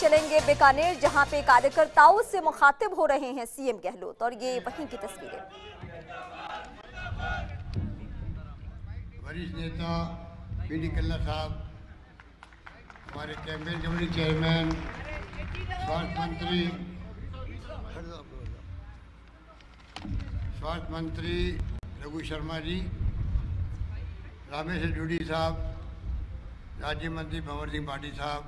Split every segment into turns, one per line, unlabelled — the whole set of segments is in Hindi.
चलेंगे बीकानेर, जहां पे कार्यकर्ताओं से मुखातिब हो रहे हैं सीएम गहलोत, और ये वहीं की तस्वीरें।
वरिष्ठ नेता पीडी कल्ला साहब, हमारे कैंपेन कमेटी चेयरमैन, स्वास्थ्य मंत्री रघु शर्मा जी, रामेश्वर जूडी साहब, राज्य मंत्री भंवर सिंह पाटिल साहब,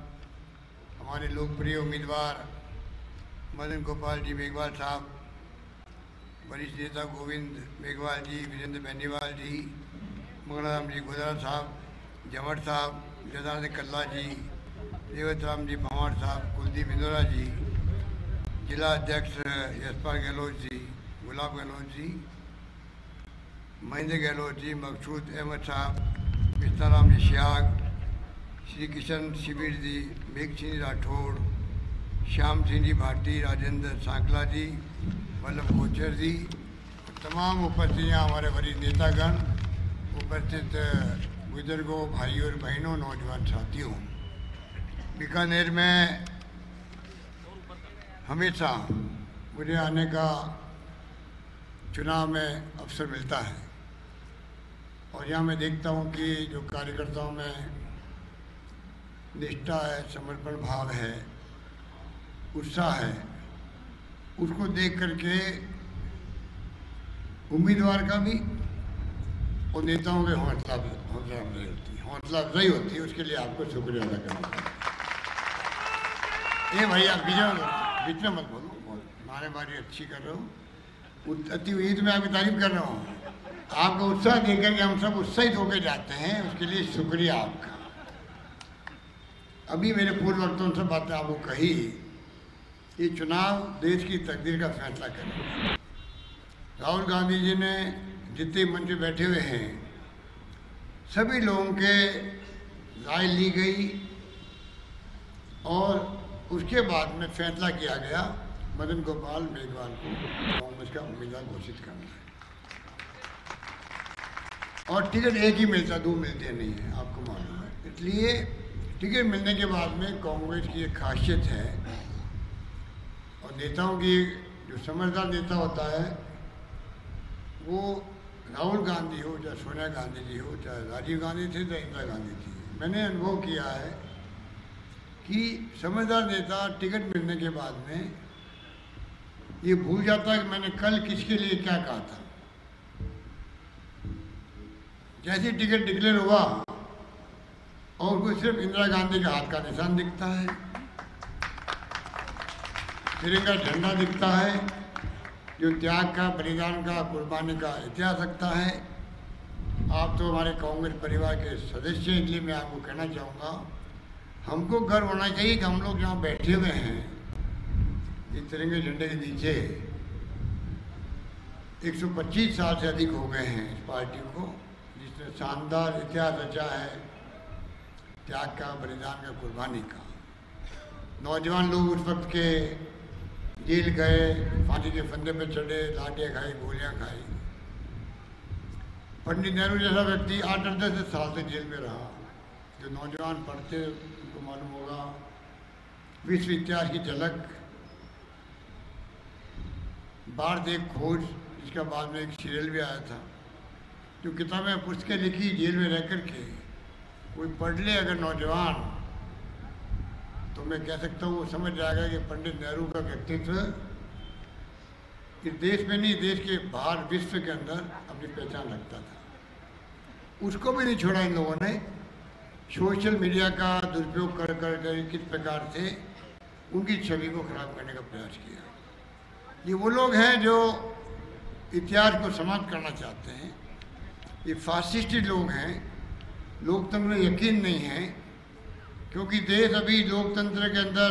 हमारे लोकप्रिय उम्मीदवार मदन गोपाल जी मेघवाल साहब, वरिष्ठ नेता गोविंद मेघवाल जी, वीरेंद्र बेनीवाल जी, मंगलाराम जी गुजराल साहब, जमर साहब, जदानंद कल्ला जी, रेवत राम जी भंवर साहब, कुलदीप इंदौरा जी, जिला अध्यक्ष यशपाल गहलोत जी, गुलाब गहलोत जी, महेंद्र गहलोत जी, मकसूद अहमद साहब, कृष्णाराम जी श्याग, श्री किशन शिविर जी, मेघ सिंह राठौड़, श्याम सिंह जी भाटी, राजेंद्र सांकला जी, वल्लभ कोचर जी, तमाम उपस्थित यहाँ हमारे वरिष्ठ नेतागण, उपस्थित बुजुर्गों, भाइयों और बहनों, नौजवान साथियों, बीकानेर में हमेशा मुझे आने का चुनाव में अवसर मिलता है और यहाँ मैं देखता हूँ कि जो कार्यकर्ताओं में निष्ठा है, समर्पण भाव है, उत्साह है, उसको देख करके उम्मीदवार का भी और नेताओं के हौसला अफजाई होती है। उसके लिए आपको शुक्रिया अदा करना चाहिए। ये भैया बीच में मत बोलो, नारेबाजी अच्छी कर रहा हूँ, अति हुई तो मैं आपकी तारीफ कर रहा हूँ। आपका उत्साह देख करके हम सब उत्साहित होकर जाते हैं, उसके लिए शुक्रिया आपका। अभी मेरे पूर्व वक्तों से बातें आपको कही, ये चुनाव देश की तकदीर का फैसला करेगा। राहुल गांधी जी ने जितने मंच पे बैठे हुए हैं, सभी लोगों के राय ली गई और उसके बाद में फैसला किया गया मदन गोपाल मेघवाल को कांग्रेस का उम्मीदवार घोषित करना है। और टिकट एक ही मिलता, दो मिलते नहीं है, आपको मालूम है। इसलिए टिकट मिलने के बाद में कांग्रेस की एक खासियत है और नेताओं की, जो समझदार नेता होता है, वो राहुल गांधी हो, चाहे सोनिया गांधी जी हो, चाहे राजीव गांधी थे, चाहे इंदिरा गांधी थी, मैंने अनुभव किया है कि समझदार नेता टिकट मिलने के बाद में ये भूल जाता है कि मैंने कल किसके लिए क्या कहा था। जैसे टिकट डिक्लेयर हुआ और उसको सिर्फ इंदिरा गांधी के हाथ का निशान दिखता है, तिरंगा झंडा दिखता है, जो त्याग का, बलिदान का, कुर्बानी का इतिहास रखता है। आप तो हमारे कांग्रेस परिवार के सदस्य हैं, इसलिए मैं आपको कहना चाहूँगा, हमको गर्व होना चाहिए कि हम लोग जहाँ बैठे हुए हैं इस तिरंगे झंडे के नीचे 125 साल से अधिक हो गए हैं इस पार्टी को, जिसने शानदार इतिहास रचा है त्याग का, बलिदान का, कुर्बानी का। नौजवान लोग उस वक्त के जेल गए, फांसी के फंदे पे चढ़े, लाठियाँ खाई, गोलियाँ खाई। पंडित नेहरू जैसा व्यक्ति 8-10 साल से जेल में रहा। जो नौजवान पढ़ते उनको मालूम होगा, विश्व इतिहास की झलक, भारत एक खोज, जिसका बाद में एक सीरियल भी आया था, जो किताबें पुस्तकें लिखी जेल में रह कर के, कोई पढ़ ले अगर नौजवान, तो मैं कह सकता हूँ वो समझ जाएगा कि पंडित नेहरू का व्यक्तित्व इस देश में नहीं, देश के बाहर विश्व के अंदर अपनी पहचान रखता था। उसको भी नहीं छोड़ा इन लोगों ने। सोशल मीडिया का दुरुपयोग कर कर किस प्रकार से उनकी छवि को खराब करने का प्रयास किया। ये वो लोग हैं जो इतिहास को समाप्त करना चाहते हैं। ये फासिस्टी लोग हैं, लोकतंत्र में यकीन नहीं है, क्योंकि देश अभी लोकतंत्र के अंदर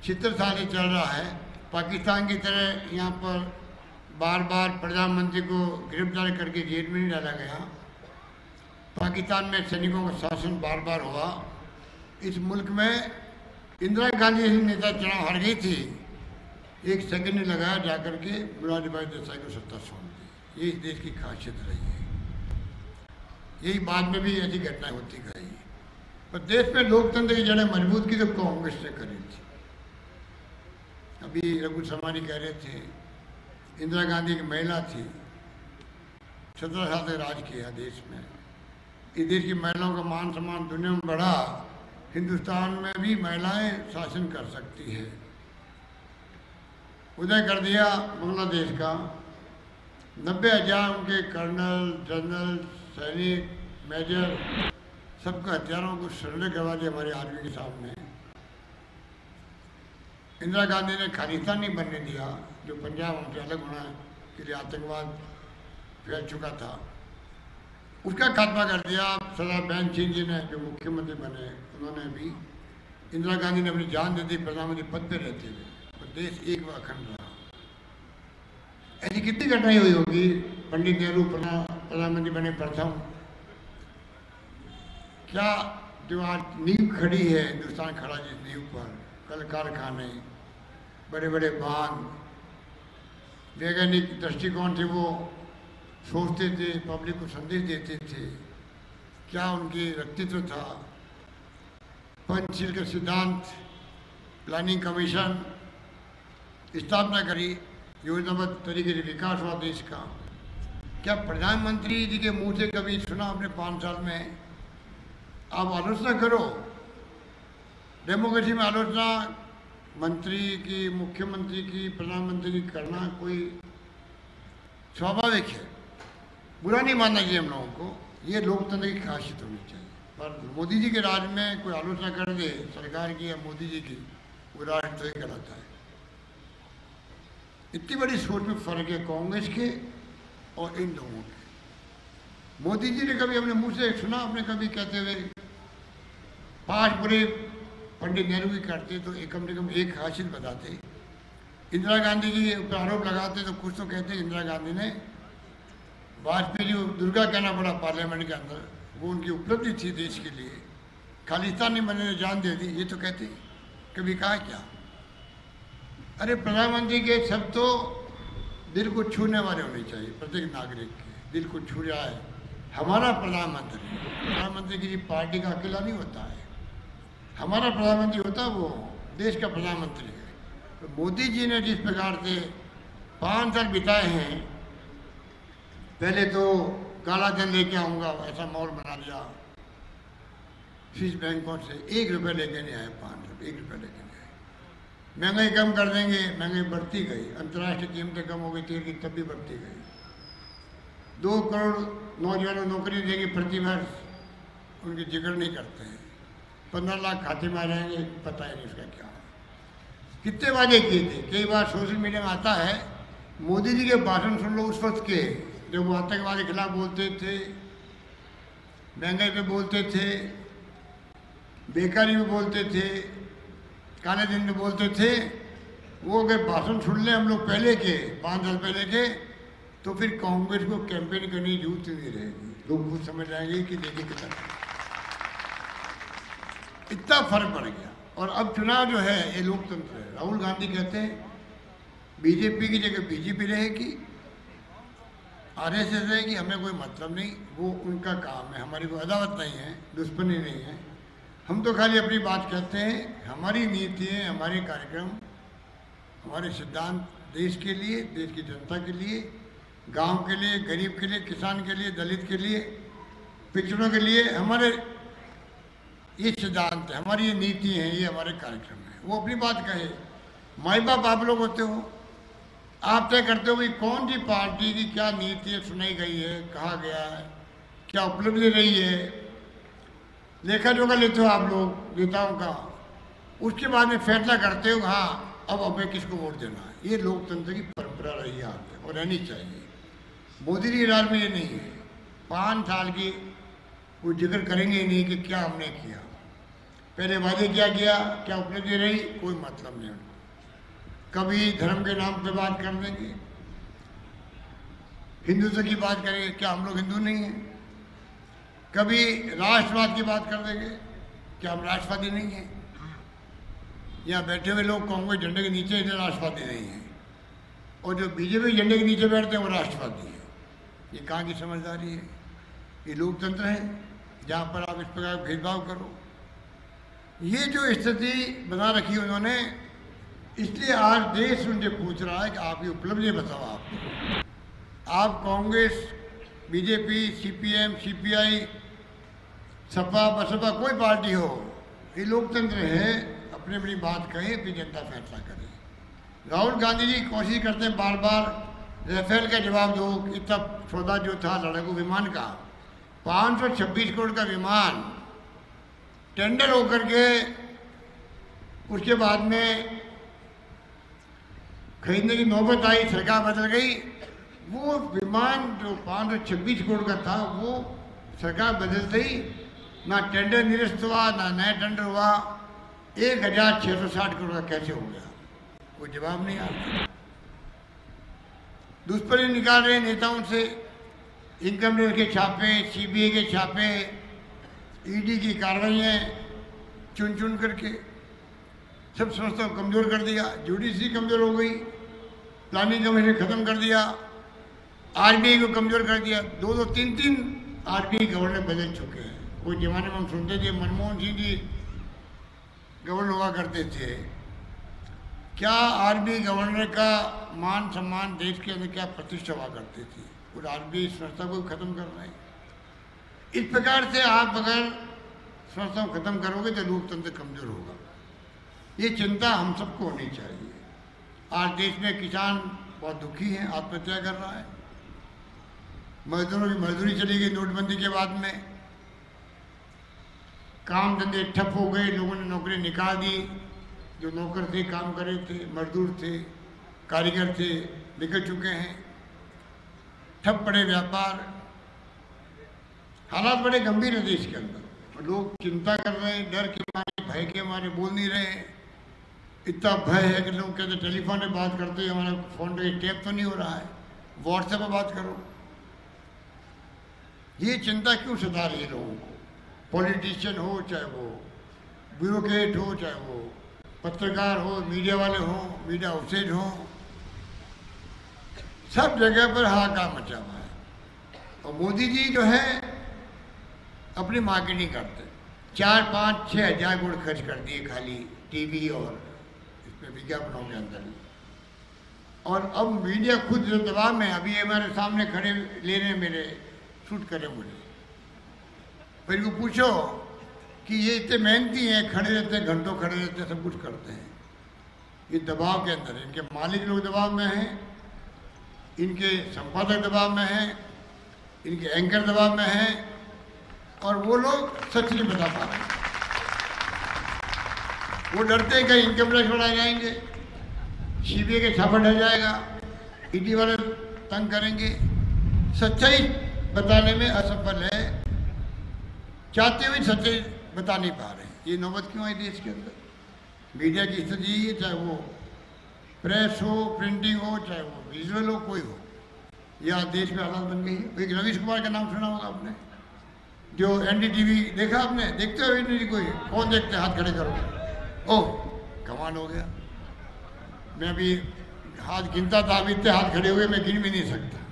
छित्रसाले चल रहा है। पाकिस्तान की तरह यहाँ पर बार बार प्रधानमंत्री को गिरफ्तार करके जेल में नहीं डाला गया। पाकिस्तान में सैनिकों का शासन बार बार हुआ। इस मुल्क में इंदिरा गांधी जैसी नेता चुनाव हार गई थी, एक सेकंड नहीं लगाया जाकर के मुरारी भाई देसाई को सत्ता सौंप दी। ये इस देश की खासियत रही है। यही बाद में भी ऐसी घटनाएं होती गई। पर देश में लोकतंत्र की जड़ें मजबूत की तो कांग्रेस ने करी थी। अभी रघु शर्मा कह रहे थे, इंदिरा गांधी की महिला थी, 17 साल तक राज किया देश में। इस देश की महिलाओं का मान सम्मान दुनिया में बढ़ा, हिंदुस्तान में भी महिलाएं शासन कर सकती है। उदय कर दिया बांग्लादेश का, 90,000 उनके कर्नल, जनरल, सैनिक, मेजर सबको हथियारों को सरेंडर करवा दिया हमारे आर्मी के सामने। इंदिरा गांधी ने खालिस्तान नहीं बनने दिया, जो पंजाब हमसे अलग होना के लिए आतंकवाद फैल चुका था, उसका खात्मा कर दिया। सरदार बहन सिंह जी ने जो मुख्यमंत्री बने, उन्होंने भी, इंदिरा गांधी ने अपनी जान दे दी प्रधानमंत्री पद पे रहते हुए, और देश एक व अखंड रहा। ऐसी कितनी घटनाएं हुई होगी। पंडित नेहरू प्रधानमंत्री बने प्रथम, क्या जो आज नींव खड़ी है, हिंदुस्तान खड़ा जिस नींव पर, कल कारखाने, बड़े बड़े बांध, वैज्ञानिक दृष्टिकोण से वो सोचते थे, पब्लिक को संदेश देते थे, क्या उनकी व्यक्तित्व था। पंचशील के सिद्धांत, प्लानिंग कमीशन स्थापना करी, योजनाबद्ध तरीके से विकास हुआ देश का। क्या प्रधानमंत्री जी के मुंह से कभी सुना आपने 5 साल में? आप आलोचना करो, डेमोक्रेसी में आलोचना मंत्री की, मुख्यमंत्री की, प्रधानमंत्री की करना कोई स्वाभाविक है, बुरा नहीं मानना चाहिए हम लोगों को, ये लोकतंत्र की खासियत होनी चाहिए। पर मोदी जी के राज में कोई आलोचना कर दे सरकार की या मोदी जी की, वो राजद्रोही कहलाता है। इतनी बड़ी सोच में फर्क है कांग्रेस के और इन लोगों के। मोदी जी ने कभी अपने मुंह से सुना आपने कभी कहते हुए 5 बुरे पंडित नेहरू की करते तो एक कम से कम एक खासियत बताते। इंदिरा गांधी जी के ऊपर आरोप लगाते तो कुछ तो कहते इंदिरा गांधी ने, वाजपेयी जी को दुर्गा कहना पड़ा पार्लियामेंट के अंदर, वो उनकी उपलब्धि थी देश के लिए, खालिस्तान नहीं बनने ने जान दे दी, ये तो कहते। कभी कहा क्या? अरे प्रधानमंत्री के शब्द तो दिल को छूने वाले होने चाहिए, प्रत्येक नागरिक के दिल को छू जाए। हमारा प्रधानमंत्री किसी पार्टी का अकेला नहीं होता है, हमारा प्रधानमंत्री होता है वो देश का प्रधानमंत्री है। तो मोदी जी ने जिस प्रकार से 5 साल बिताए हैं, पहले तो काला धन लेके आऊँगा ऐसा माहौल बना दिया, स्विस बैंकों से 1 रुपये लेके नहीं आए, 5 रुपये 1 रुपये लेके नहीं आए। महंगाई कम कर देंगे, महंगाई बढ़ती गई, अंतर्राष्ट्रीय कीमतें कम हो गई तेल की, तब भी बढ़ती गई। 2 करोड़ नौजवानों को नौकरी देंगे प्रति वर्ष, उनकी जिक्र नहीं करते हैं। 15 लाख खाते में आ जाएंगे, पता ही नहीं उसका क्या। कितने वादे किए थे, कई बार सोशल मीडिया में आता है, मोदी जी के भाषण सुन लो उस वक्त के, जब वो आतंकवाद के खिलाफ बोलते थे, महंगाई पे बोलते थे, बेकारी में बोलते थे, काले दिन में बोलते थे। वो अगर भाषण सुन लें हम लोग पहले के, 5 साल पहले के, तो फिर कांग्रेस को कैंपेन करने की जरूरत नहीं रहेगी। लोग खुद समझ जाएंगे कि देखिए कितना इतना फर्क पड़ गया। और अब चुनाव जो है ये लोकतंत्र है। राहुल गांधी कहते हैं बीजेपी की जगह बीजेपी रहेगी, आरएसएस रहेगी, हमें कोई मतलब नहीं, वो उनका काम है, हमारी कोई अदावत नहीं है, दुश्मनी नहीं है। हम तो खाली अपनी बात कहते हैं, हमारी नीतियाँ, हमारे कार्यक्रम, हमारे सिद्धांत देश के लिए, देश की जनता के लिए, गांव के लिए, गरीब के लिए, किसान के लिए, दलित के लिए, पिछड़ों के लिए, हमारे ये सिद्धांत है, हमारी ये नीति है, ये हमारे कार्यक्रम है। वो अपनी बात कहे, माई बाप आप लोग होते हो, आप तय करते हो भाई कौन सी पार्टी की क्या नीति सुनाई गई है, कहा गया है, क्या उपलब्धि रही है, लेखा जोखा लेते हो आप लोग नेताओं का, उसके बाद में फैसला करते हो हाँ अब हमें किसको वोट देना है। ये लोकतंत्र की परंपरा रही है और रहनी चाहिए। मोदी जी के राज में ये नहीं है, 5 साल की वो जिक्र करेंगे ही नहीं कि क्या हमने किया, पहले वादे क्या किया, क्या उपलब्धि रही, कोई मतलब नहीं। कभी धर्म के नाम पे बात कर देंगे, हिंदुत्व की बात करेंगे, क्या हम लोग हिंदू नहीं हैं। कभी राष्ट्रवाद की बात कर देंगे, क्या हम राष्ट्रवादी नहीं हैं। यहाँ बैठे हुए लोग कांग्रेस झंडे के नीचे इधर राष्ट्रवादी नहीं हैं, और जो बीजेपी झंडे के नीचे बैठते हैं वो राष्ट्रवादी है। ये कहाँ की समझदारी है? ये लोकतंत्र है जहाँ पर आप इस प्रकार भेदभाव करो। ये जो स्थिति बना रखी उन्होंने, इसलिए आज देश उनसे पूछ रहा है कि आप ये उपलब्धि बताओ। आप Congress, BJP, CPM, CPI, Sapa Basapa कोई पार्टी हो, ये लोकतंत्र है, अपनी अपनी बात कहे फिर जनता फैसला करे। राहुल गांधी जी कोशिश करते हैं बार बार राफेल का जवाब दो कि तब सौदा जो था लड़ाकू विमान का 526 करोड़ का विमान टेंडर होकर के उसके बाद में खरीदने की नौबत आई, सरकार बदल गई। वो विमान जो 526 करोड़ का था वो सरकार बदलते ही ना टेंडर निरस्त हुआ ना नया टेंडर हुआ। 1660 करोड़ का कैसे हो गया, कोई जवाब नहीं आता। दुष्परिणाम निकाल रहे नेताओं से, इनकम टैक्स के छापे, सीबीआई के छापे, ईडी की कार्रवाइयाँ चुन चुन करके सब संस्थाओं को कमज़ोर कर दिया। जुडिशरी कमज़ोर हो गई, प्लानिंग कमीशन ख़त्म कर दिया, आरबीआई को कमज़ोर कर दिया। 2-2, 3-3 आरबीआई गवर्नर बदल चुके हैं। कोई जमाने में हम सुनते थे मनमोहन सिंह जी गवर्नर हुआ करते थे। क्या आरबीआई गवर्नर का मान सम्मान देश के अंदर क्या प्रतिष्ठा हुआ करती थी, और आरबीआई संस्था को खत्म कर रहे हैं। इस प्रकार से आप अगर संस्था को खत्म करोगे तो लोकतंत्र कमजोर होगा। ये चिंता हम सबको होनी चाहिए। आज देश में किसान बहुत दुखी हैं, आत्महत्या कर रहा है। मजदूरों की मजदूरी चली गई नोटबंदी के बाद में, काम धंधे ठप हो गए, लोगों ने नौकरी निकाल दी। जो नौकर थे, काम कर रहे थे, मजदूर थे, कारीगर थे, निकल चुके हैं। ठप पड़े व्यापार, हालात बड़े गंभीर है देश के अंदर। लोग चिंता कर रहे हैं, डर के मारे, भय के मारे बोल नहीं रहे हैं। इतना भय है कि लोग कहते टेलीफोन पे बात करते हैं, हमारा फोन पे टैप तो नहीं हो रहा है, व्हाट्सएप पे बात करो। ये चिंता क्यों सता रही है लोगों को? पॉलिटिशियन हो, चाहे वो ब्यूरोक्रेट हो, चाहे वो पत्रकार हो, मीडिया वाले हो, मीडिया हाउसेज हो, सब जगह पर हाहाकार मचा हुआ है। और मोदी जी जो है अपनी मार्केटिंग करते, 4-5-6 हज़ार करोड़ खर्च कर दिए खाली टीवी और इसमें विज्ञापनों के अंदर। और अब मीडिया खुद जो दबाव में, अभी हमारे सामने खड़े ले रहे हैं, मेरे शूट करें मुझे, फिर इनको पूछो कि ये इतने मेहनती हैं, खड़े रहते हैं, घंटों खड़े रहते हैं, सब कुछ करते हैं। ये दबाव के अंदर है, इनके मालिक लोग दबाव में हैं, इनके संपादक दबाव में हैं, इनके एंकर दबाव में हैं, और वो लोग सच नहीं बता पा रहे। वो डरते हैं कहीं इनकम टैक्स बढ़ाए जाएंगे, सीबीआई के छापा ढल जाएगा, ईडी वाले तंग करेंगे। सच्चाई बताने में असफल है, चाहते हुए सच्चाई बता नहीं पा रहे हैं। ये नौबत क्यों आई देश के अंदर? मीडिया की स्थिति यही है, चाहे वो प्रेस हो, प्रिंटिंग हो, चाहे वो विजुअल हो, कोई हो। यह देश में हालात बन गई है। एक रवीश कुमार का नाम सुना होगा आपने, जो एनडीटीवी देखा आपने? देखते हो एनडीटीवी? कोई कौन देखते? हाथ खड़े करो। ओह, कमाल हो गया। मैं अभी हाथ गिनता था, अभी इतने हाथ खड़े हुए मैं गिन भी नहीं सकता।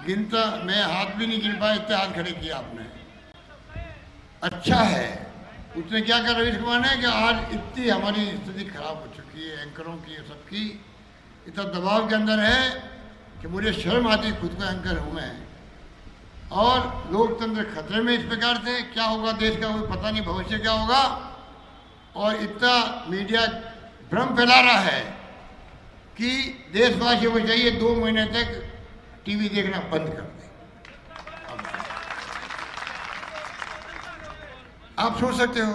गिनता मैं हाथ भी नहीं गिन पाया, इतने हाथ खड़े किया आपने। अच्छा है। उसने क्या कहा रवीश कुमार ने कि आज इतनी हमारी स्थिति खराब हो चुकी है, एंकरों की, सबकी, इतना दबाव के अंदर है कि मुझे शर्म आती है, खुद को एंकर हूँ मैं। और लोकतंत्र खतरे में इस प्रकार से। क्या होगा देश का कोई पता नहीं, भविष्य क्या होगा। और इतना मीडिया भ्रम फैला रहा है कि देशवासियों को चाहिए 2 महीने तक टीवी देखना बंद कर दे। आप सोच सकते हो,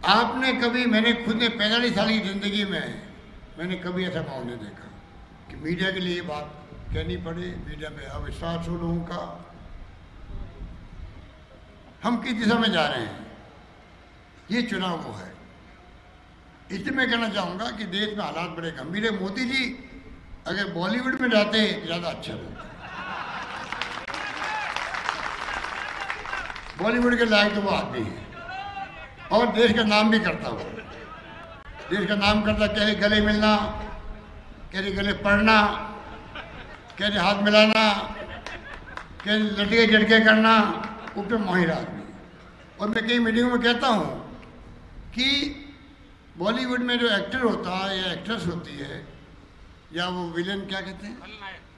आपने कभी, मैंने खुद ने 45 साल की जिंदगी में मैंने कभी ऐसा भाव नहीं देखा कि मीडिया के लिए ये बात कहनी पड़े, मीडिया पे अविश्वास हो लोगों का। हम किस दिशा में जा रहे हैं? ये चुनाव वो है। इसलिए मैं कहना चाहूँगा कि देश में हालात बड़े गंभीर है। मोदी जी अगर बॉलीवुड में जाते ज़्यादा अच्छा होता। बॉलीवुड के लायक तो वो आदमी है, और देश का नाम भी करता हो। देश का नाम करता, कह गले मिलना, कह गले पड़ना, कह हाथ मिलाना, कह लटके झटके करना, वो तो माहिर आदमी। और मैं कई मीटिंगों में कहता हूँ कि बॉलीवुड में जो एक्टर होता है या एक्ट्रेस होती है या वो विलेन क्या कहते हैं,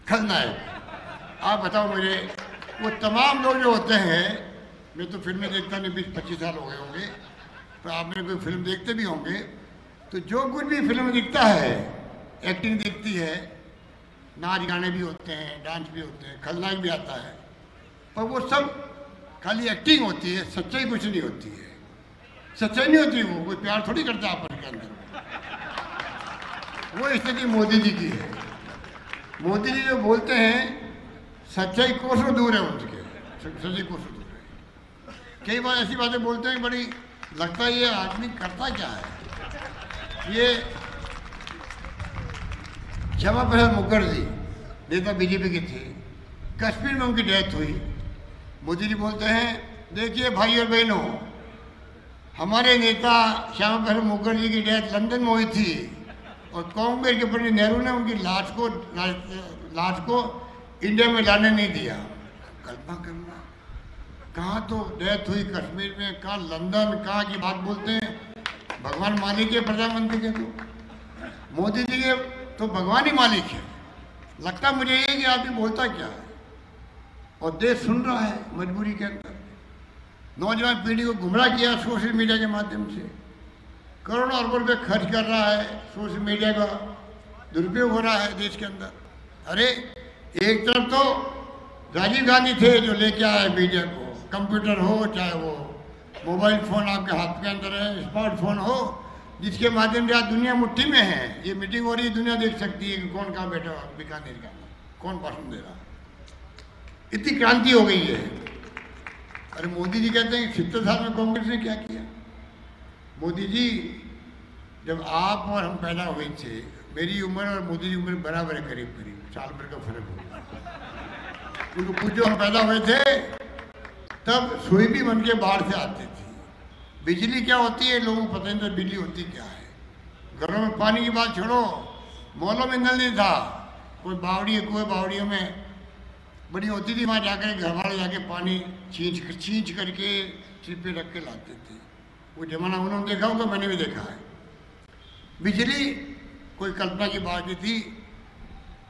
खलनायक, आप बताओ मुझे, वो तमाम लोग जो होते हैं, मैं तो फिल्में देखता नहीं, 20-25 साल हो गए होंगे, तो आप मेरे कोई फिल्म देखते भी होंगे, तो जो कुछ भी फिल्म दिखता है, एक्टिंग दिखती है, नाच गाने भी होते हैं, डांस भी होते हैं, खलनायक भी आता है, पर वो सब खाली एक्टिंग होती है, सच्चाई कुछ नहीं होती है। सच्चाई नहीं होती, वो कोई प्यार थोड़ी करता है आपस के अंदर। वो स्थिति मोदी जी की है। मोदी जी जो बोलते हैं सच्चाई कोसों दूर है उनके, सच्चाई कोसों दूर है। कई बार ऐसी बातें बोलते हैं, बड़ी लगता है ये आदमी करता क्या है। ये श्यामा प्रसाद मुखर्जी नेता बीजेपी के थे, कश्मीर में उनकी डेथ हुई। मोदी जी बोलते हैं देखिए भाई और बहनों, हमारे नेता श्यामा प्रसाद मुखर्जी की डेथ लंदन में हुई थी और कांग्रेस के पंडित नेहरू ने उनकी लाश को इंडिया में लाने नहीं दिया। कल्पना करना, कहाँ तो डेथ हुई कश्मीर में, कहाँ लंदन, कहाँ की बात बोलते हैं। भगवान मालिक है प्रधानमंत्री के, तो मोदी जी के तो भगवान ही मालिक है। लगता मुझे ये कि आदमी बोलता क्या है, और देश सुन रहा है मजबूरी के अंदर। नौजवान पीढ़ी को गुमराह किया सोशल मीडिया के माध्यम से, करोड़ों अरबों रुपये खर्च कर रहा है, सोशल मीडिया का दुरुपयोग हो रहा है देश के अंदर। अरे एक तरफ तो राजीव गांधी थे जो लेके आए मीडिया को, कंप्यूटर हो चाहे वो मोबाइल फ़ोन आपके हाथ के अंदर है, स्मार्टफोन हो, जिसके माध्यम से आज दुनिया मुट्ठी में है। ये मीटिंग हो रही है, दुनिया देख सकती है कि कौन कहाँ बैठा बीकानेर का, कौन भाषण दे रहा। इतनी क्रांति हो गई है। अरे मोदी जी कहते हैं 70 साल में कांग्रेस ने क्या किया। मोदी जी, जब आप और हम पैदा हुए थे, मेरी उम्र और मोदी जी उम्र बराबर है, करीब करीब साल भर का फर्क हो। उनको पूछो, हम पैदा हुए थे तब सुई भी बन के बाहर से आती थी। बिजली क्या होती है लोगों को पता नहीं था, बिजली होती क्या है। घरों में पानी की बात छोड़ो, मॉलों में नल नहीं था, कोई बावड़ी कुएं बावड़ियों में बड़ी होती थी, वहाँ जाकर घर वाले जाके पानी छींच करके सिर पे रख के लाते थे। वो जमाना उन्होंने देखा होगा, मैंने भी देखा है। बिजली कोई कल्पना की बात नहीं थी।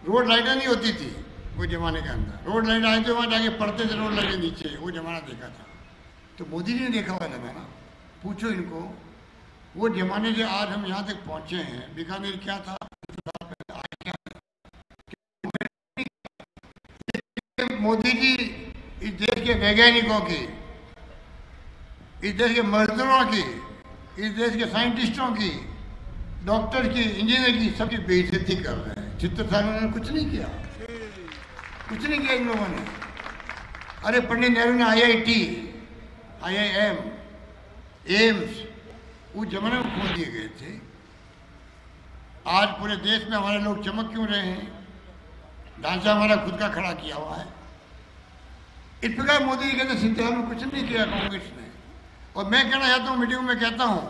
रोड लाइटें नहीं होती थी वो जमाने के अंदर, रोड लाइट आए थे वहाँ जाके पड़ते थे रोड लाइटें नीचे, वो जमाना देखा था। तो मोदी जी ने देखा हुआ जमाना, पूछो इनको। वो जमाने से आज हम यहाँ तक पहुँचे हैं। बीकानेर क्या था, मोदी जी इस देश के वैज्ञानिकों की, इस देश के मजदूरों की, इस देश के साइंटिस्टों की, डॉक्टर की, इंजीनियर की, सबकी बेइज्जती कर रहे हैं। 70 साल में कुछ नहीं किया, कुछ नहीं किया इन लोगों ने। अरे पंडित नेहरू ने IIT, IIM, एम्स उस जमाने में खोल दिए गए थे। आज पूरे देश में हमारे लोग चमक क्यों रहे हैं? ढांचा हमारा खुद का खड़ा किया हुआ है। इस प्रकार मोदी जी कहते 70 साल में कुछ नहीं किया कांग्रेस ने। और मैं कहना चाहता हूँ, मीटिंग में कहता हूँ,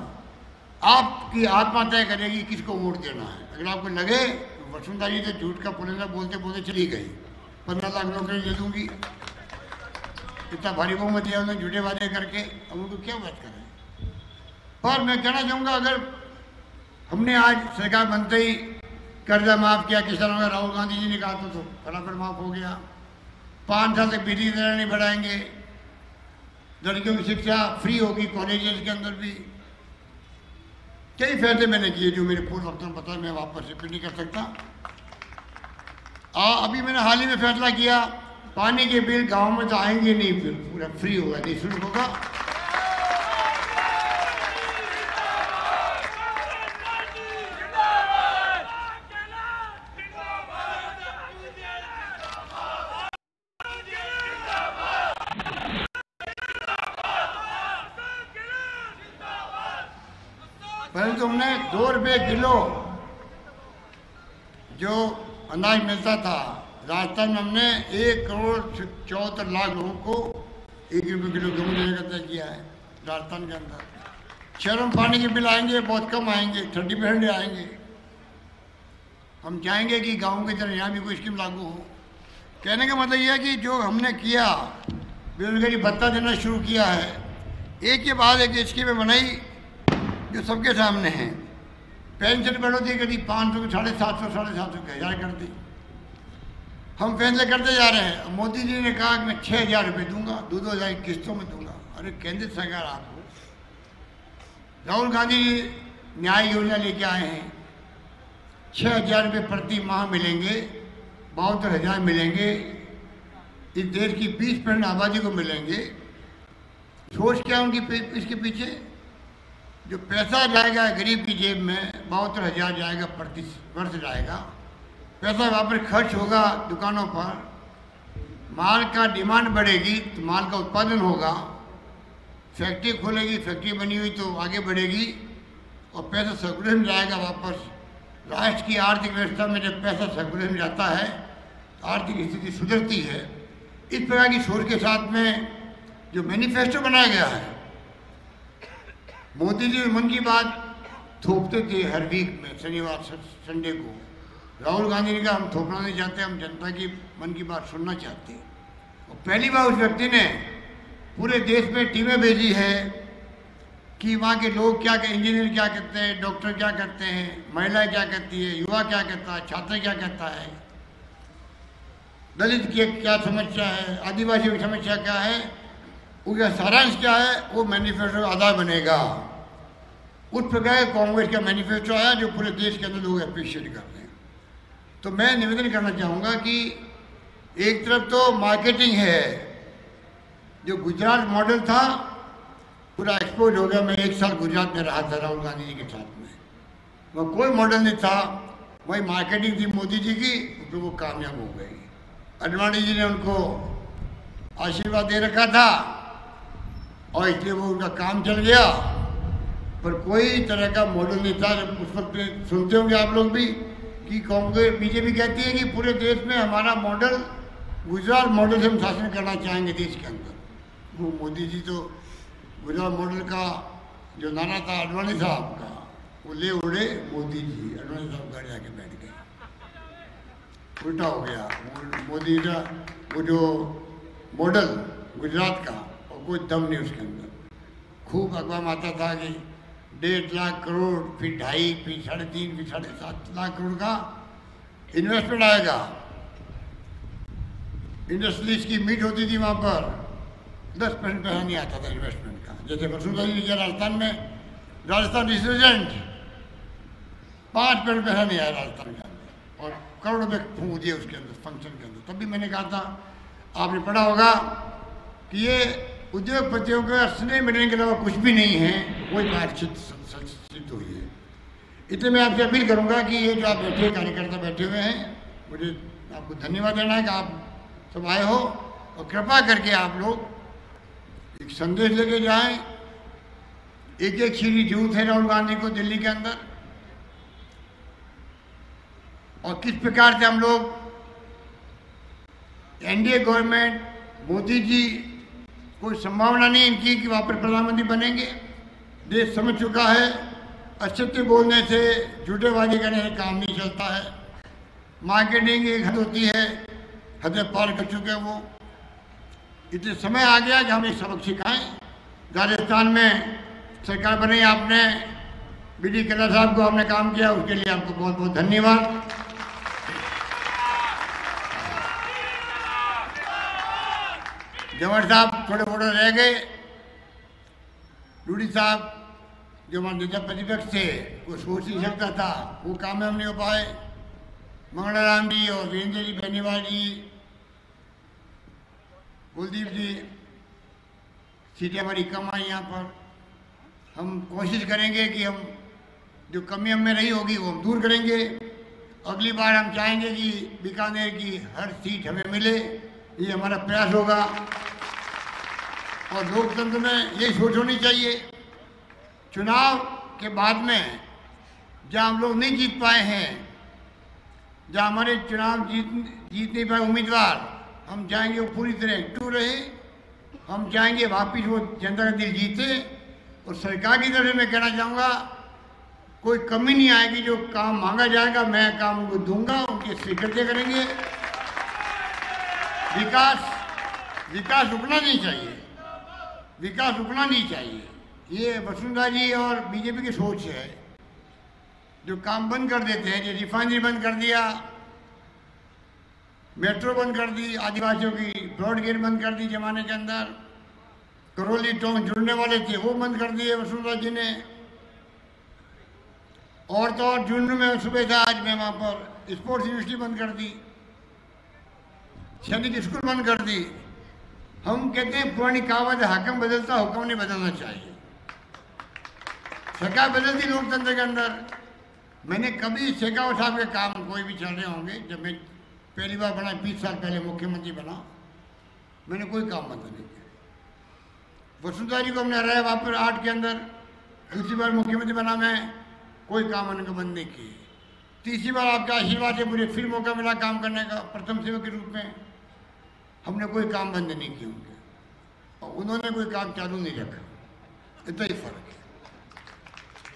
आपकी आत्मा तय करेगी किसको वोट देना है। अगर आपको लगे वसुंधरा जी तो झूठ का पुलिंदा बोलते बोलते चली गई, 15 लाख नौकरी दे दूंगी, इतना भारी बहुमत दिया उन्होंने झूठे वादे करके, अब उनको क्या बात करें। पर मैं कहना चाहूँगा, अगर हमने आज सरकार बनते ही कर्जा माफ किया किसानों का, राहुल गांधी जी ने कहा तो फटाफट माफ हो गया। 5 साल तक बिजली दर नहीं बढ़ाएंगे, लड़कियों की शिक्षा फ्री होगी कॉलेजेस के अंदर भी। कई फैसले मैंने किए जो मेरे पूर्व वक्त में पता है, मैं वापस रिपीट नहीं कर सकता। अभी मैंने हाल ही में फैसला किया, पानी के बिल गांव में तो आएंगे नहीं, फिर पूरा फ्री होगा, निःशुल्क होगा। परंतु हमने 2 रुपये किलो जो अनाज मिलता था, राजस्थान में हमने 1,74,00,000 लोगों को 1 रुपये किलो गेहूँ देने का तय किया है राजस्थान के अंदर। शहरों में पानी के बिल आएंगे बहुत कम आएंगे, 30% आएंगे। हम चाहेंगे कि गाँव की तरह यहाँ भी कोई स्कीम लागू हो। कहने का मतलब यह है कि जो हमने किया, बेरोजगारी भत्ता देना शुरू किया है, एक के बाद एक स्कीमें बनाई जो सबके सामने हैं। पेंशन बढ़ोतरी कर दी 500 750 750 1000 कर दी। हम फैसले करते जा रहे हैं। मोदी जी ने कहा कि मैं 6000 रुपये दूंगा, 2-2 किस्तों में दूंगा। अरे केंद्र सरकार आपको, राहुल गांधी न्याय योजना लेके आए हैं, 6000 रुपये प्रति माह मिलेंगे, 72,000 मिलेंगे, इस देश की 20% आबादी को मिलेंगे। सोच क्या उनकी इसके पीछे? जो पैसा जाएगा गरीब की जेब में 72,000 जाएगा प्रति वर्ष जाएगा, पैसा वहाँ पर खर्च होगा दुकानों पर, माल का डिमांड बढ़ेगी तो माल का उत्पादन होगा, फैक्ट्री खोलेगी, फैक्ट्री बनी हुई तो आगे बढ़ेगी और पैसा सर्कुलेशन में जाएगा वापस। राष्ट्र की आर्थिक व्यवस्था में जब पैसा सर्कुलेशन में जाता है तो आर्थिक स्थिति सुधरती है। इस प्रकार की सोच के साथ में जो मैनिफेस्टो बनाया गया है, मोदी जी मन की बात थोपते थे हर वीक में शनिवार संडे को। राहुल गांधी ने कहा हम थोपना नहीं चाहते, हम जनता की मन की बात सुनना चाहते हैं। और पहली बार उस व्यक्ति ने पूरे देश में टीमें भेजी है कि वहाँ के लोग क्या, इंजीनियर क्या कहते हैं, डॉक्टर क्या करते हैं, महिलाएं क्या कहती है, युवा क्या कहता है, छात्र क्या कहता है, दलित की क्या समस्या है, आदिवासियों की समस्या क्या है, उसका सारांश क्या है, वो मैनिफेस्टो का आधार बनेगा। उस प्रकार कांग्रेस का मैनिफेस्टो आया जो पूरे देश के अंदर लोग अप्रिशिएट करते हैं। तो मैं निवेदन करना चाहूँगा कि एक तरफ तो मार्केटिंग है, जो गुजरात मॉडल था पूरा एक्सपोर्ट हो गया। मैं 1 साल गुजरात में रहा था राहुल गांधी जी के साथ में, वह कोई मॉडल नहीं था, वही मार्केटिंग थी मोदी जी की, तो वो कामयाब हो गई। अडवाणी जी ने उनको आशीर्वाद दे रखा था और इसलिए वो उनका काम चल गया, पर कोई तरह का मॉडल नहीं था। उस वक्त सुनते होंगे आप लोग भी कि कांग्रेस बीजेपी कहती है कि पूरे देश में हमारा मॉडल गुजरात मॉडल से हम शासन करना चाहेंगे देश के अंदर। वो मोदी जी तो गुजरात मॉडल का जो नारा था अडवाणी साहब का, वो ले उड़े मोदी जी, अडवाणी साहब घर जाके बैठ गए। उल्टा हो गया मोदी का वो जो मॉडल गुजरात का, और कोई दम नहीं उसके अंदर। खूब अखबार आता था कि 1.5 लाख करोड़, फिर 2.5, फिर 3.5, फिर 7.5 लाख करोड़ का इन्वेस्टमेंट आएगा। इंडस्ट्रीज की मीट होती थी वहाँ पर, 10% पैसा नहीं आता था इन्वेस्टमेंट का। जैसे वसुंधरा जी के राजस्थान में, राजस्थान रिप्रेजेंट 5% पैसा नहीं आया राजस्थान के अंदर, और करोड़ों रुपये फूंक दिए उसके अंदर फंक्शन के अंदर। तब भी मैंने कहा था, आपने पढ़ा होगा कि ये उद्योगपतियों का स्नेह मिलने के अलावा कुछ भी नहीं है, वही बात सिद्ध हुई है। इसलिए मैं आपसे अपील करूंगा कि ये जो आप बैठे कार्यकर्ता बैठे हुए हैं, मुझे आपको धन्यवाद देना है कि आप सब आए हो, और कृपा करके आप लोग एक संदेश लेके जाएं। एक सीढ़ी जरूरत है राहुल गांधी को दिल्ली के अंदर, और किस प्रकार से हम लोग एनडीए गवर्नमेंट, मोदी जी, कोई संभावना नहीं इनकी कि वहाँ पर प्रधानमंत्री बनेंगे। देश समझ चुका है असत्य बोलने से, झूठेबाजी करने से काम नहीं चलता है। मार्केटिंग एक हद होती है, हदें पार कर चुके हैं वो। इसलिए समय आ गया कि हम एक सबक सिखाएं। राजस्थान में सरकार बनाई आपने, बीडी कल्ला साहब को आपने काम किया, उसके लिए आपको बहुत बहुत धन्यवाद। जवाहर साहब थोड़े थोड़े रह गए, रूडी साहब जो हमारे नेता प्रतिपक्ष थे, वो सोच नहीं सकता था, वो काम हम नहीं हो पाए। मंगलाराम जी और वीरेंद्र जी बेनीवाल जी, कुलदीप जी, सीटें हमारी कम आई यहाँ पर। हम कोशिश करेंगे कि हम जो कमी हमें रही होगी वो हम दूर करेंगे। अगली बार हम चाहेंगे कि बीकानेर की हर सीट हमें मिले, ये हमारा प्रयास होगा। और लोकतंत्र में यही सोच होनी चाहिए। चुनाव के बाद में जहाँ हम लोग नहीं जीत पाए हैं, जहाँ हमारे चुनाव जीत नहीं पाए उम्मीदवार, हम चाहेंगे वो पूरी तरह एक्टिव रहे। हम चाहेंगे वापिस वो जनता का दिल जीते। और सरकार की तरफ से मैं कहना चाहूँगा, कोई कमी नहीं आएगी। जो काम मांगा जाएगा मैं काम उनको दूंगा, उनके स्वीकृति करेंगे। विकास रुकना नहीं चाहिए। विकास रुकना नहीं चाहिए। ये वसुंधरा जी और बीजेपी की सोच है। जो काम बंद कर देते हैं, जो रिफाइनरी बंद कर दिया, मेट्रो बंद कर दी, आदिवासियों की ब्रॉड गेज बंद कर दी जमाने के अंदर, करौली टोंक जुड़ने वाले थे वो बंद कर दिए वसुंधरा जी ने। और तो और जून में सुबह था, आज मैं वहाँ पर स्पोर्ट्स यूनिवर्सिटी बंद कर दी, सैनिक स्कूल बंद कर दी। हम कहते हैं पुरानी कहावत है, हाकिम बदलता हुक्म नहीं बदलना चाहिए। सरकार बदलती लोकतंत्र के अंदर। मैंने कभी शेखावत साहब के काम कोई भी चल रहे होंगे, जब मैं पहली बार बना 20 साल पहले मुख्यमंत्री बना, मैंने कोई काम बंद नहीं किया। वसुंधरा जी को हमने हराया वहाँ पर 8 के अंदर, दूसरी बार मुख्यमंत्री बना मैं, कोई काम मैंने बंद नहीं किए। तीसरी बार आपके आशीर्वाद से मुझे फिर मौका मिला काम करने का प्रथम सेवक के रूप में, हमने कोई काम बंद नहीं किए उनके, और उन्होंने कोई काम चालू नहीं रखा। इतना ही फर्क है।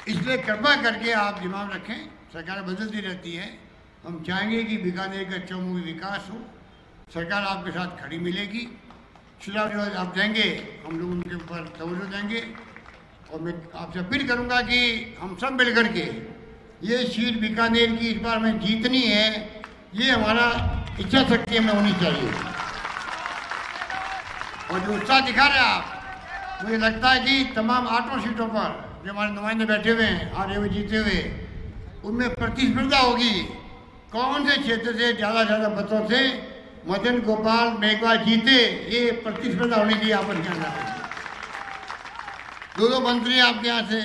इसलिए कृपा करके आप दिमाग रखें, सरकार बदलती रहती है। हम चाहेंगे कि बीकानेर का चौमुखी विकास हो, सरकार आपके साथ खड़ी मिलेगी, सुझाव जो आप देंगे हम लोग उनके ऊपर तवज्जो देंगे। और मैं आपसे अपील करूंगा कि हम सब मिल करके ये सीट बीकानेर की इस बार में जीतनी है, ये हमारा इच्छा शक्ति हमें होनी चाहिए। और जो उत्साह दिखा रहे आप, मुझे लगता है कि तमाम 8 सीटों पर जो हमारे नुमाइंदे बैठे हुए हैं, हारे हुए जीते हुए, उनमें प्रतिस्पर्धा होगी। कौन से क्षेत्र से ज़्यादा मतों से मदन गोपाल मेघवाल जीते, ये प्रतिस्पर्धा होनी चाहिए आपस के अंदर। 2 मंत्री आपके यहाँ से,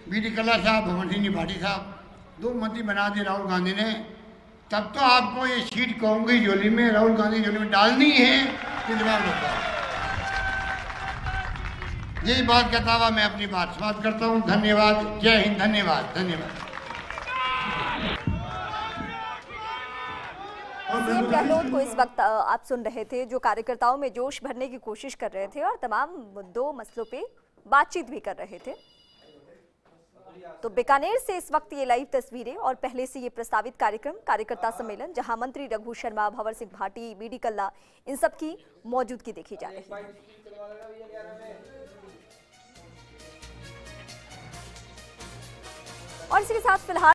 बी.डी. कल्ला साहब, भवन सिंह त्रिपाठी साहब, 2 मंत्री बना दिए राहुल गांधी ने। तब तो आपको ये सीट कांग्रेस झोली में, राहुल गांधी झोली में डालनी है, ये जवाब होता है। यही बात कहता हुआ मैं अपनी बात समाप्त करता हूँ। धन्यवाद। जय हिंद। धन्यवाद। धन्यवाद।
सीएम गहलोत को इस वक्त आप सुन रहे थे, जो कार्यकर्ताओं में जोश भरने की कोशिश कर रहे थे और तमाम मुद्दों मसलों पे बातचीत भी कर रहे थे। तो बीकानेर से इस वक्त ये लाइव तस्वीरें और पहले से ये प्रस्तावित कार्यक्रम कार्यकर्ता सम्मेलन, जहां मंत्री रघु शर्मा, भंवर सिंह भाटी, बी.डी. कल्ला, इन सब की मौजूदगी देखी जा रही है। और इसी के साथ फिलहाल